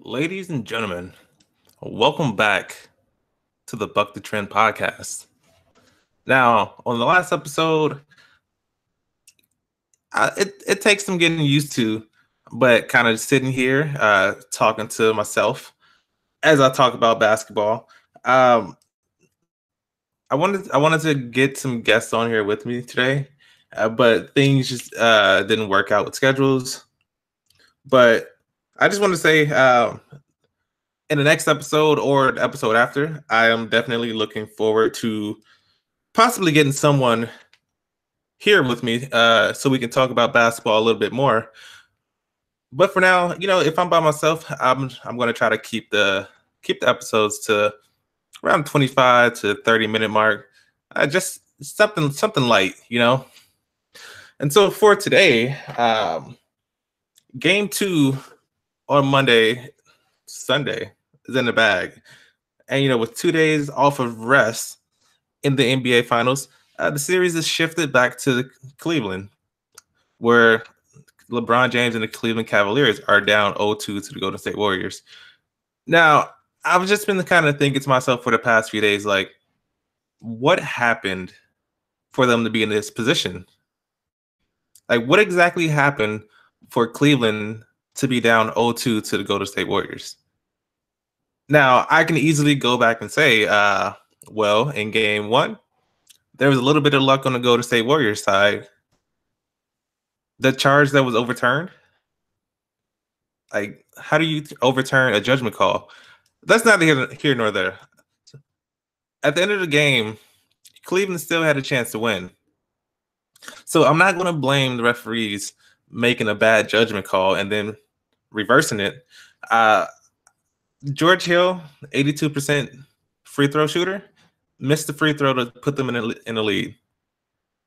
Ladies and gentlemen, welcome back to the BuckTheTrend Podcast. Now, on the last episode, it takes some getting used to, but kind of sitting here talking to myself as I talk about basketball. Um, I wanted to get some guests on here with me today, but things just didn't work out with schedules. But I just want to say, in the next episode or the episode after, I am definitely looking forward to possibly getting someone here with me so we can talk about basketball a little bit more. But for now, if I'm by myself, I'm going to try to keep the episodes to around 25 to 30-minute mark. Just something light. And so for today, game 2 on Sunday is in the bag. And with 2 days off of rest in the NBA Finals, the series is shifted back to Cleveland, where LeBron James and the Cleveland Cavaliers are down 0-2 to the Golden State Warriors. Now, I've just been kind of thinking to myself for the past few days, like, what happened for them to be in this position? Like, what exactly happened for Cleveland to be down 0-2 to the Golden State Warriors? Now, I can easily go back and say, well, in game 1, there was a little bit of luck on the Golden State Warriors side. The charge that was overturned, like, how do you overturn a judgment call? That's neither here nor there. At the end of the game, Cleveland still had a chance to win. So I'm not going to blame the referees making a bad judgment call and then reversing it. George Hill, 82% free throw shooter, missed the free throw to put them in the lead.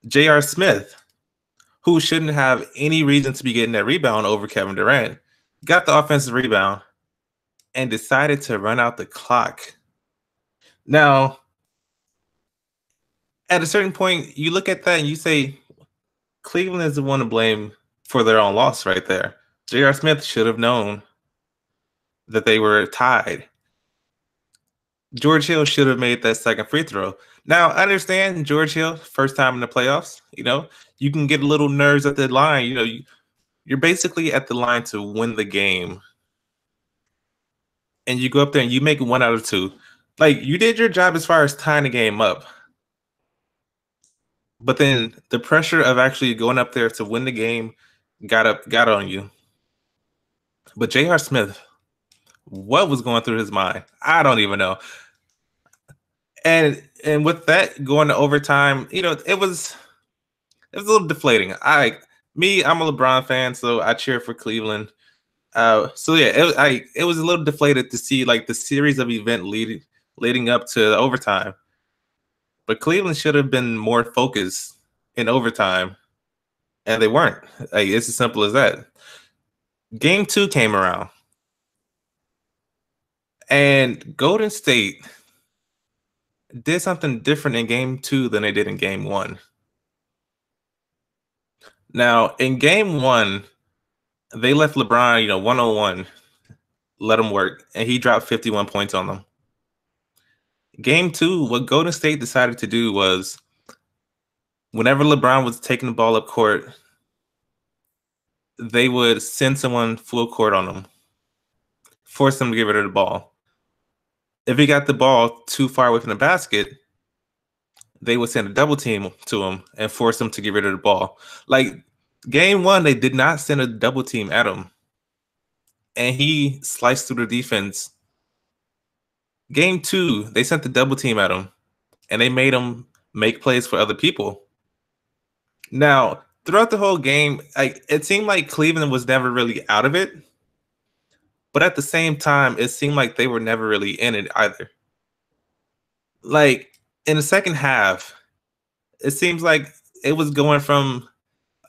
J.R. Smith, who shouldn't have any reason to be getting that rebound over Kevin Durant, got the offensive rebound and decided to run out the clock. Now, at a certain point, you look at that and you say, Cleveland is the one to blame for their own loss right there. J.R. Smith should have known that they were tied. George Hill should have made that second free throw. Now, I understand George Hill, first time in the playoffs, you can get a little nerves at the line. You're basically at the line to win the game. And you go up there and you make 1 out of 2. Like, you did your job as far as tying the game up. But then the pressure of actually going up there to win the game got on you. But J.R. Smith, what was going through his mind? I don't even know. And with that going to overtime, it was a little deflating. I'm a LeBron fan, so I cheer for Cleveland. It was a little deflated to see like the series of event leading up to the overtime. But Cleveland should have been more focused in overtime, and they weren't. Like, it's as simple as that. Game 2 came around, and Golden State did something different in game 2 than they did in game 1. Now, in game 1, they left LeBron, 101, let him work, and he dropped 51 points on them. Game 2, what Golden State decided to do was, whenever LeBron was taking the ball up court, they would send someone full court on him, force him to get rid of the ball. If he got the ball too far away from the basket, they would send a double team to him and force him to get rid of the ball. Like, game 1, they did not send a double team at him, and he sliced through the defense. Game 2, they sent the double team at him, and they made him make plays for other people. Now, throughout the whole game, it seemed like Cleveland was never really out of it. But at the same time, it seemed like they were never really in it either. Like, in the second half, it seems like it was going from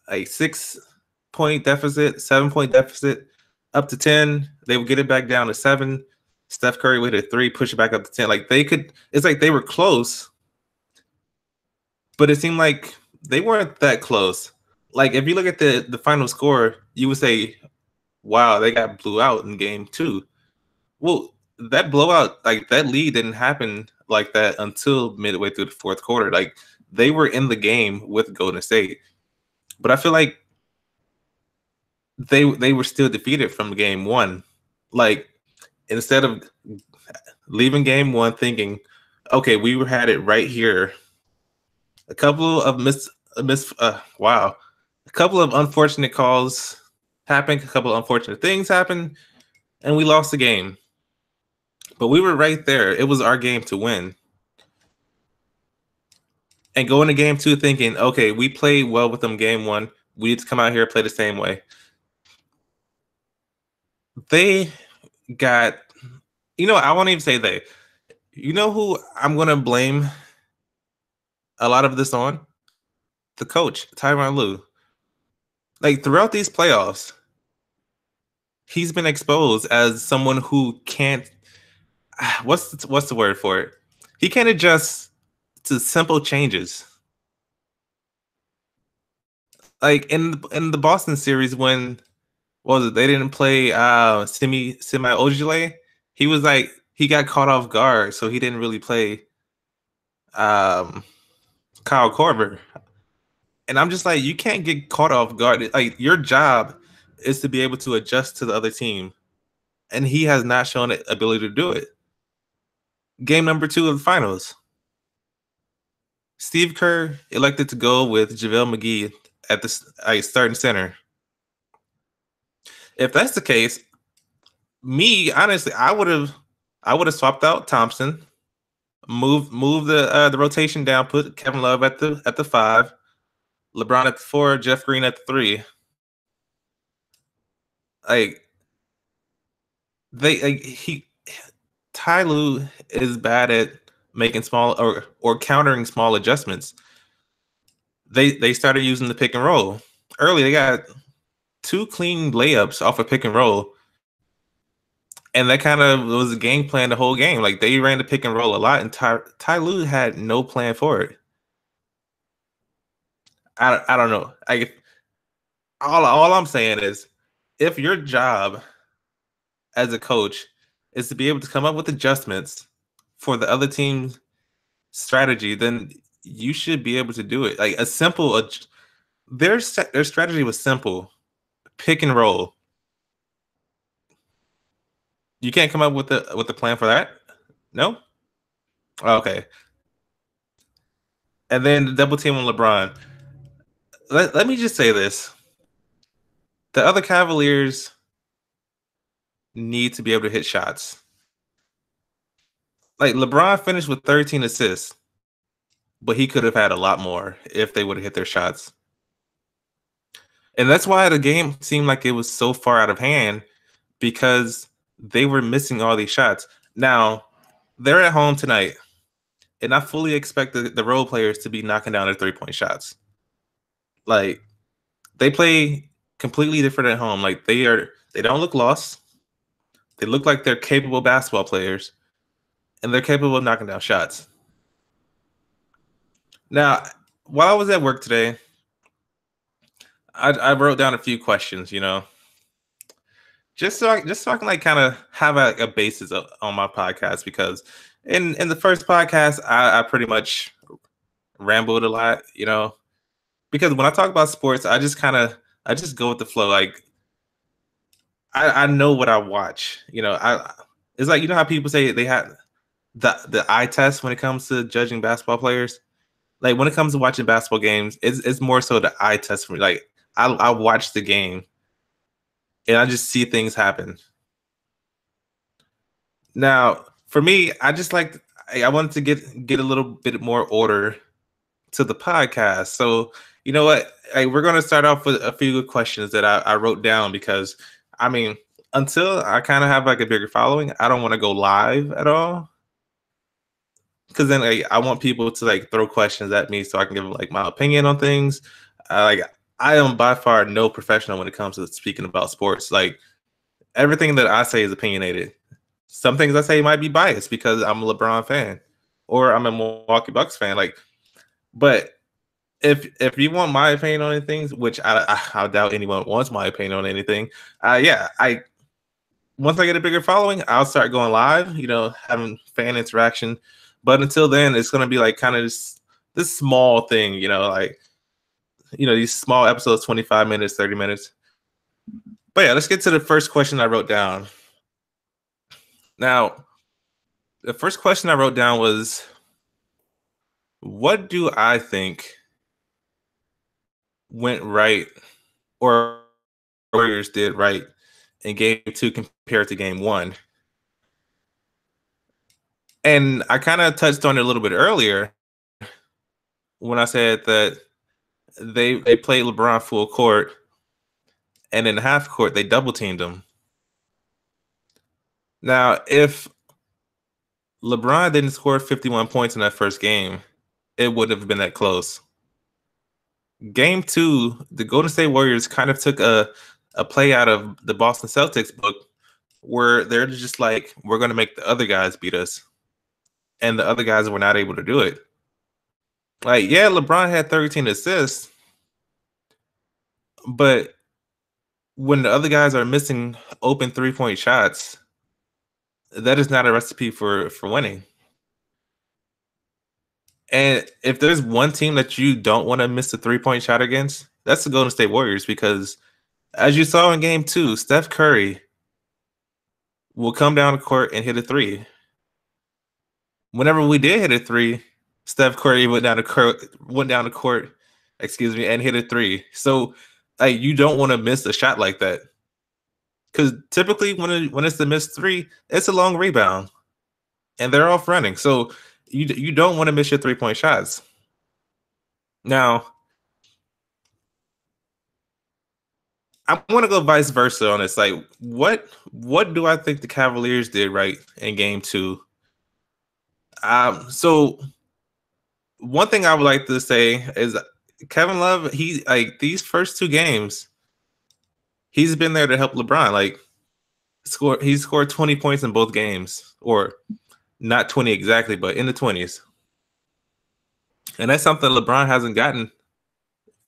a 6-point deficit, 7-point deficit, up to 10. They would get it back down to 7. Steph Curry with a 3, push it back up to 10. Like, it's like they were close, but it seemed like they weren't that close. Like, if you look at the final score, you would say, wow, they got blew out in game 2. Well, that blowout, like that lead didn't happen like that until midway through the fourth quarter. Like they were in the game with Golden State. But I feel like they were still defeated from game one. Like instead of leaving game one thinking, okay, we had it right here. A couple of wow. A couple of unfortunate calls happened, a couple of unfortunate things happened, and we lost the game. But we were right there. It was our game to win. And go into game two thinking, okay, we played well with them game one. We need to come out here and play the same way. They got, I won't even say they. You know who I'm going to blame a lot of this on? The coach, Tyronn Lue. Like throughout these playoffs, he's been exposed as someone who can't. What's the word for it? He can't adjust to simple changes. Like in the Boston series when what was it? They didn't play Semi Ojale. He was like he got caught off guard, so he didn't really play Kyle Korver. And I'm just like, you can't get caught off guard. Like your job is to be able to adjust to the other team, and he has not shown the ability to do it. Game number 2 of the finals. Steve Kerr elected to go with JaVale McGee at the starting center. If that's the case, me honestly, I would have swapped out Thompson, move the rotation down, put Kevin Love at the 5, LeBron at the 4, Jeff Green at the 3. Ty Lue is bad at making small or countering small adjustments. They started using the pick and roll early. They got 2 clean layups off a pick and roll, and that kind of was a game plan the whole game. Like they ran the pick and roll a lot, and Ty Lue had no plan for it. I don't know. All I'm saying is, if your job as a coach is to be able to come up with adjustments for the other team's strategy, then you should be able to do it. Like a simple, their strategy was simple: pick and roll. You can't come up with a plan for that? No? Okay. And then the double team on LeBron. Let me just say this. The other Cavaliers need to be able to hit shots. Like LeBron finished with 13 assists, but he could have had a lot more if they would have hit their shots. And that's why the game seemed like it was so far out of hand, because they were missing all these shots. Now, they're at home tonight, and I fully expect the role players to be knocking down their 3-point shots. Like, they play completely different at home. Like, they don't look lost. They look like they're capable basketball players, and they're capable of knocking down shots. Now, while I was at work today, I wrote down a few questions, just so I can like kind of have a basis on my podcast, because in the first podcast I pretty much rambled a lot, because when I talk about sports, I just go with the flow. Like I know what I watch, it's like, how people say they have the eye test when it comes to judging basketball players. Like when it comes to watching basketball games, it's more so the eye test for me. Like I watch the game and I just see things happen. Now, for me, I wanted to get a little bit more order to the podcast. So, you know what? We're going to start off with a few good questions that I wrote down, because, until I kind of have like a bigger following, I don't want to go live at all. Because then I want people to like throw questions at me so I can give them like my opinion on things. I am by far no professional when it comes to speaking about sports. Like everything that I say is opinionated. Some things I say might be biased because I'm a LeBron fan or I'm a Milwaukee Bucks fan. But if you want my opinion on things, which I doubt anyone wants my opinion on anything, once I get a bigger following, I'll start going live, having fan interaction. But until then, it's going to be like kind of this small thing, like, these small episodes, 25 minutes, 30 minutes. But yeah, let's get to the first question I wrote down. Now, the first question I wrote down was, what do I think went right or Warriors did right in game 2 compared to game 1? And I kind of touched on it a little bit earlier when I said that they played LeBron full court, and in half court they double teamed him. Now, if LeBron didn't score 51 points in that first game, it wouldn't have been that close. Game 2, the Golden State Warriors kind of took a play out of the Boston Celtics book where they're just like, we're going to make the other guys beat us. And the other guys were not able to do it. Like, yeah, LeBron had 13 assists, but when the other guys are missing open 3-point shots, that is not a recipe for winning. And if there's one team that you don't want to miss a 3-point shot against, that's the Golden State Warriors, because as you saw in game 2, Steph Curry will come down the court and hit a 3. Whenever we did hit a 3, Steph Curry went down the court, and hit a 3. So you don't want to miss a shot like that, because typically when it's the missed 3, it's a long rebound, and they're off running. So you don't want to miss your 3-point shots. Now, I want to go vice versa on this. Like, what do I think the Cavaliers did right in game 2? So one thing I would like to say is Kevin Love, he, like, these first 2 games, he's been there to help LeBron. Like, he scored 20 points in both games, or not 20 exactly, but in the 20s. And that's something LeBron hasn't gotten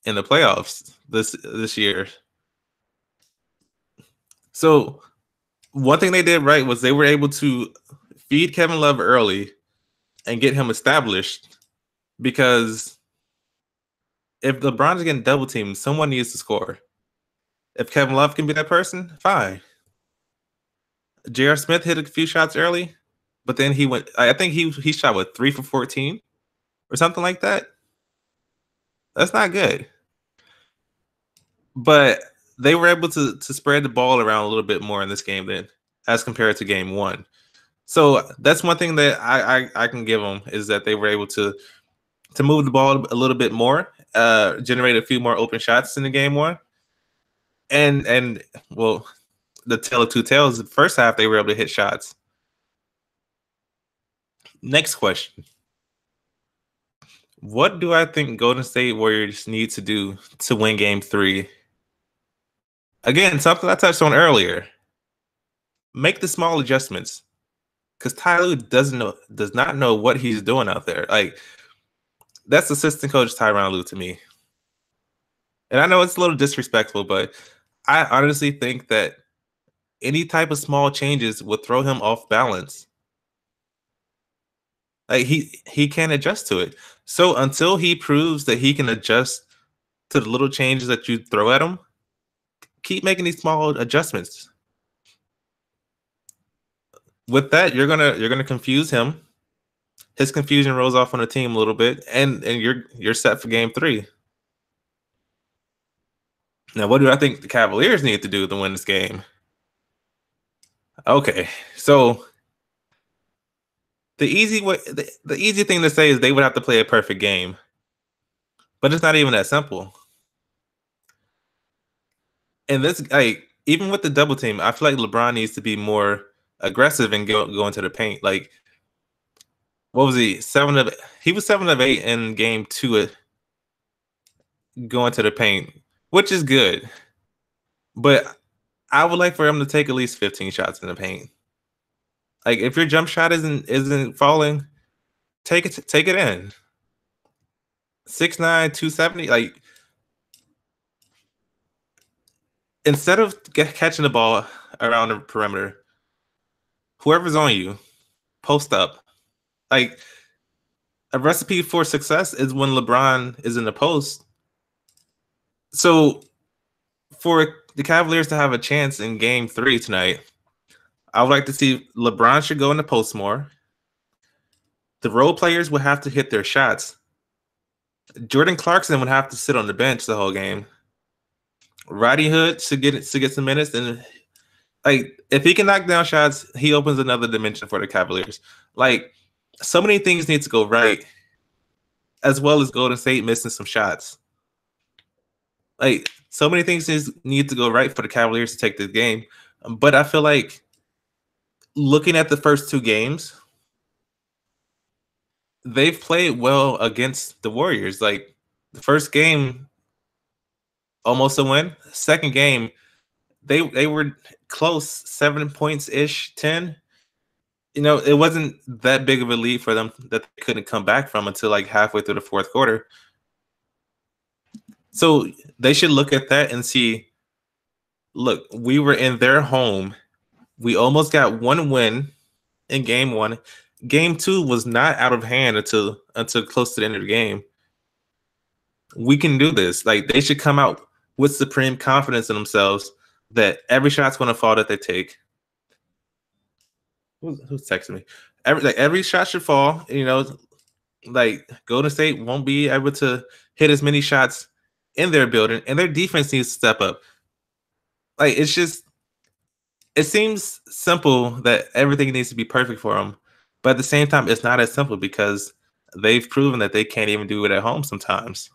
in the playoffs this year. So one thing they did right was they were able to feed Kevin Love early and get him established, because if LeBron is getting double teamed, someone needs to score. If Kevin Love can be that person, fine. J.R. Smith hit a few shots early, but then he went, I think he shot, 3 for 14 or something like that. That's not good. But they were able to spread the ball around a little bit more in this game than as compared to game 1. So that's one thing that I can give them, is that they were able to move the ball a little bit more, generate a few more open shots in the game 1. And well, the tale of two tales, the first half they were able to hit shots. Next question. What do I think Golden State Warriors need to do to win game 3? Again, something I touched on earlier. Make the small adjustments, because Ty Lue does not know what he's doing out there. Like, that's assistant coach Tyronn Lue to me. And I know it's a little disrespectful, but I honestly think that any type of small changes would throw him off balance. Like, he can't adjust to it. So until he proves that he can adjust to the little changes that you throw at him, keep making these small adjustments. With that, you're gonna confuse him. His confusion rolls off on the team a little bit, and you're set for game 3. Now, what do I think the Cavaliers need to do to win this game? Okay, so the easy thing to say is they would have to play a perfect game, but it's not even that simple. And this, like, even with the double team, I feel like LeBron needs to be more aggressive and go into the paint. Like, what was he? He was 7 of 8 in game 2 going to the paint, which is good. But I would like for him to take at least 15 shots in the paint. Like, if your jump shot isn't falling, take it in. 6'9", 270. Like, instead of catching the ball around the perimeter. Whoever's on you, post up. Like, a recipe for success is when LeBron is in the post. So for the Cavaliers to have a chance in Game 3 tonight, I would like to see LeBron should go in the post more. The role players would have to hit their shots. Jordan Clarkson would have to sit on the bench the whole game. Roddy Hood should get some minutes, and like if he can knock down shots, he opens another dimension for the Cavaliers. Like, so many things need to go right, as well as Golden State missing some shots. Like, so many things need to go right for the Cavaliers to take this game. But I feel like looking at the first two games, they've played well against the Warriors. Like, the first game, almost a win. Second game, they were close, 7 points ish, 10. You know, it wasn't that big of a lead for them that they couldn't come back from until like halfway through the fourth quarter. So they should look at that and see, look, we were in their home. We almost got one win in game one. Game two was not out of hand until close to the end of the game. We can do this. Like, they should come out with supreme confidence in themselves that every shot's going to fall that they take. Who's texting me? Every shot should fall. You know, like, Golden State won't be able to hit as many shots in their building, and their defense needs to step up. Like, it's just, it seems simple that everything needs to be perfect for them, but at the same time, it's not as simple because they've proven that they can't even do it at home sometimes.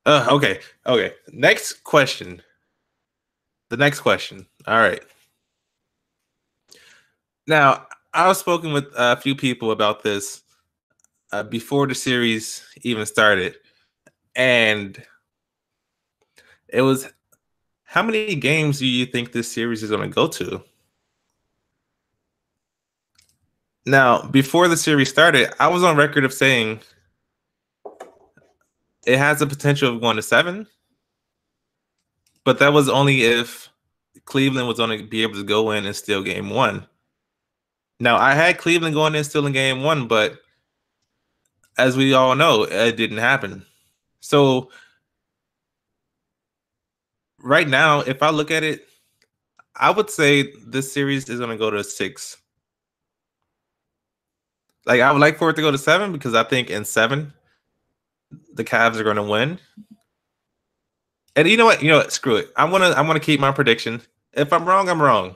Okay. Next question. The next question. All right. Now, I was spoken with a few people about this before the series even started, and it was, how many games do you think this series is going to go to? Now, before the series started, I was on record of saying it has the potential of going to 7, but that was only if Cleveland was going to be able to go in and steal game 1. Now, I had Cleveland going in stealing game 1, but as we all know, it didn't happen. So right now, if I look at it, I would say this series is going to go to 6. Like, I would like for it to go to 7 because I think in 7, the Cavs are going to win. And you know what? Screw it. I'm gonna keep my prediction. If I'm wrong, I'm wrong.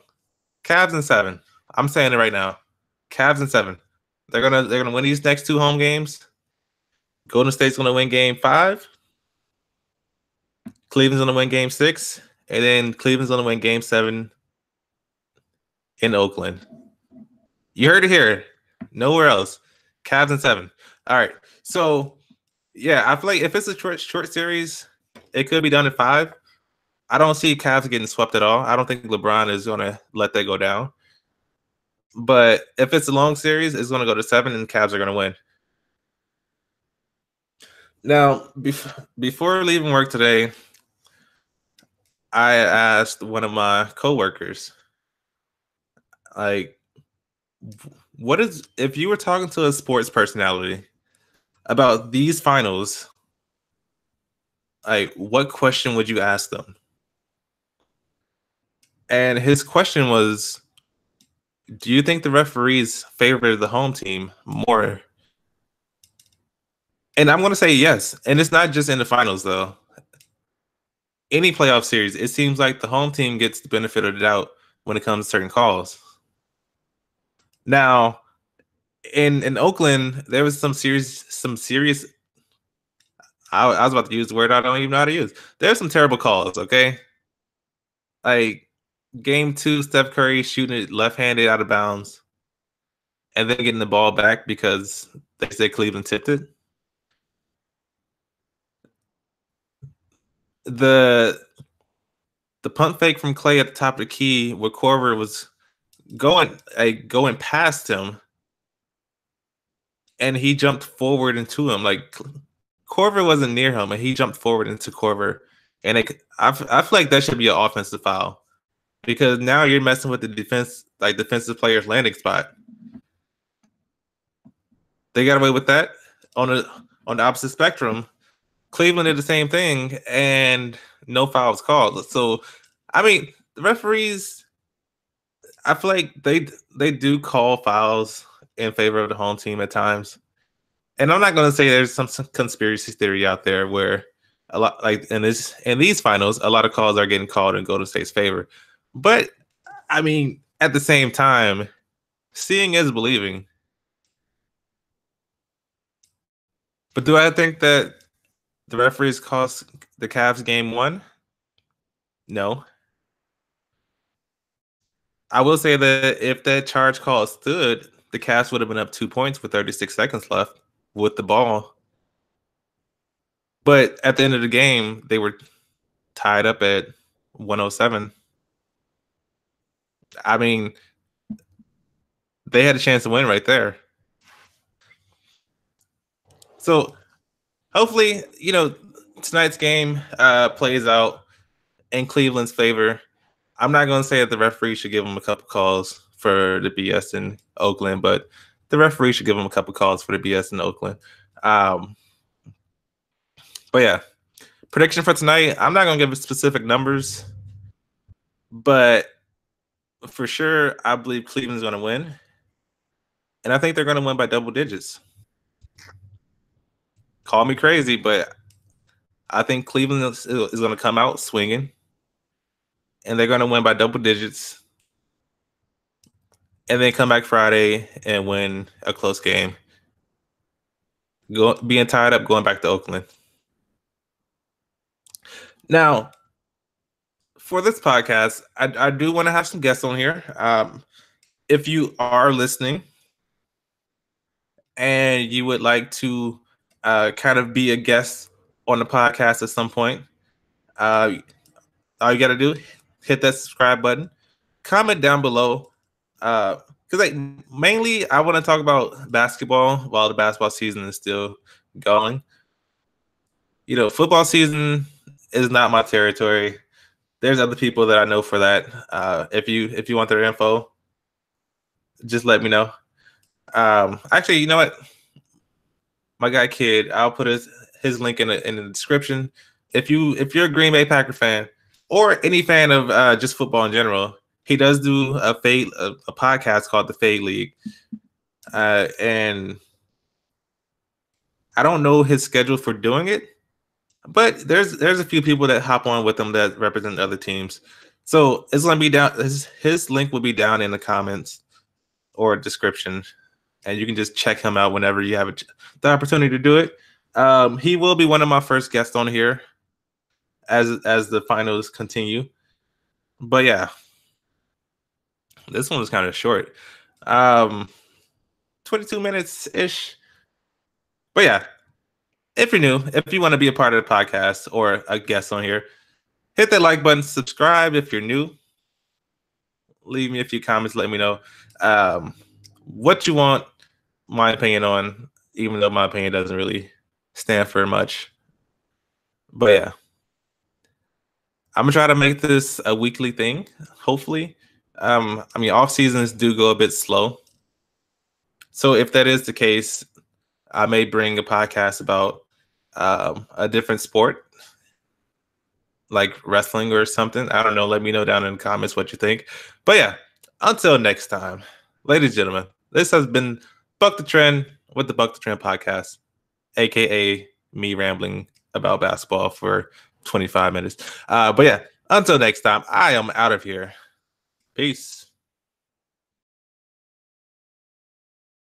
Cavs in 7. I'm saying it right now. Cavs in 7. They're gonna win these next 2 home games. Golden State's gonna win game 5. Cleveland's gonna win game 6, and then Cleveland's gonna win game 7 in Oakland. You heard it here. Nowhere else. Cavs in 7. All right. So yeah, I feel like if it's a short series, it could be done in 5. I don't see Cavs getting swept at all. I don't think LeBron is going to let that go down. But if it's a long series, it's going to go to 7, and the Cavs are going to win. Now, before leaving work today, I asked one of my coworkers, like, if you were talking to a sports personality about these finals, like, what question would you ask them? And his question was, do you think the referees favor the home team more? And I'm going to say yes. And it's not just in the finals, though. Any playoff series, it seems like the home team gets the benefit of the doubt when it comes to certain calls. Now, in Oakland, there was some serious. I was about to use the word I don't even know how to use. There's some terrible calls, okay? Like, game 2, Steph Curry shooting it left-handed out of bounds and then getting the ball back because they said Cleveland tipped it. The punt fake from Clay at the top of the key where Korver was going past him and he jumped forward into him. Like, Korver wasn't near him and he jumped forward into Korver. And I feel like that should be an offensive foul. because now you're messing with the defensive player's landing spot. They got away with that on the opposite spectrum. Cleveland did the same thing, and no fouls called. So, I mean, the referees, I feel like they do call fouls in favor of the home team at times. And I'm not going to say there's some conspiracy theory out there where a lot, like in these finals, a lot of calls are getting called in Golden State's favor. But I mean, at the same time, seeing is believing. But do I think that the referees cost the Cavs game 1? No. I will say that if that charge call stood, the Cavs would have been up 2 points with 36 seconds left with the ball. But at the end of the game, they were tied up at 107. I mean, they had a chance to win right there. So hopefully, tonight's game plays out in Cleveland's favor. I'm not going to say that the referee should give them a couple calls for the BS in Oakland, but the referee should give them a couple calls for the BS in Oakland. But yeah, prediction for tonight, I'm not going to give specific numbers, but for sure, I believe Cleveland's going to win. And I think they're going to win by double digits. Call me crazy, but I think Cleveland is going to come out swinging. And they're going to win by double digits. And then come back Friday and win a close game. Being tied up, going back to Oakland. Now, for this podcast, I do want to have some guests on here. If you are listening and you would like to kind of be a guest on the podcast at some point, all you got to do, hit that subscribe button, comment down below. Because mainly I want to talk about basketball while the basketball season is still going. Football season is not my territory. There's other people that I know for that. If you want their info, just let me know. Actually, you know what? My guy Kid, I'll put his link in the description. If you're a Green Bay Packer fan or any fan of just football in general, he does do a podcast called The Fade League, and I don't know his schedule for doing it, but there's a few people that hop on with him that represent other teams. So it's gonna be down. His link will be down in the comments or description, and you can just check him out whenever you have the opportunity to do it. He will be one of my first guests on here as the finals continue. But yeah, this one was kind of short, 22 minutes ish. But yeah, if you're new, if you want to be a part of the podcast or a guest on here, hit that like button, subscribe if you're new. Leave me a few comments, let me know what you want my opinion on, even though my opinion doesn't really stand for much. But yeah, I'm gonna try to make this a weekly thing, hopefully. Off seasons do go a bit slow. So if that is the case, I may bring a podcast about a different sport, like wrestling or something. I don't know. Let me know down in the comments what you think. But yeah, until next time, ladies and gentlemen, this has been Buck the Trend with the Buck the Trend Podcast, aka me rambling about basketball for 25 minutes. But yeah, until next time, I am out of here. Peace.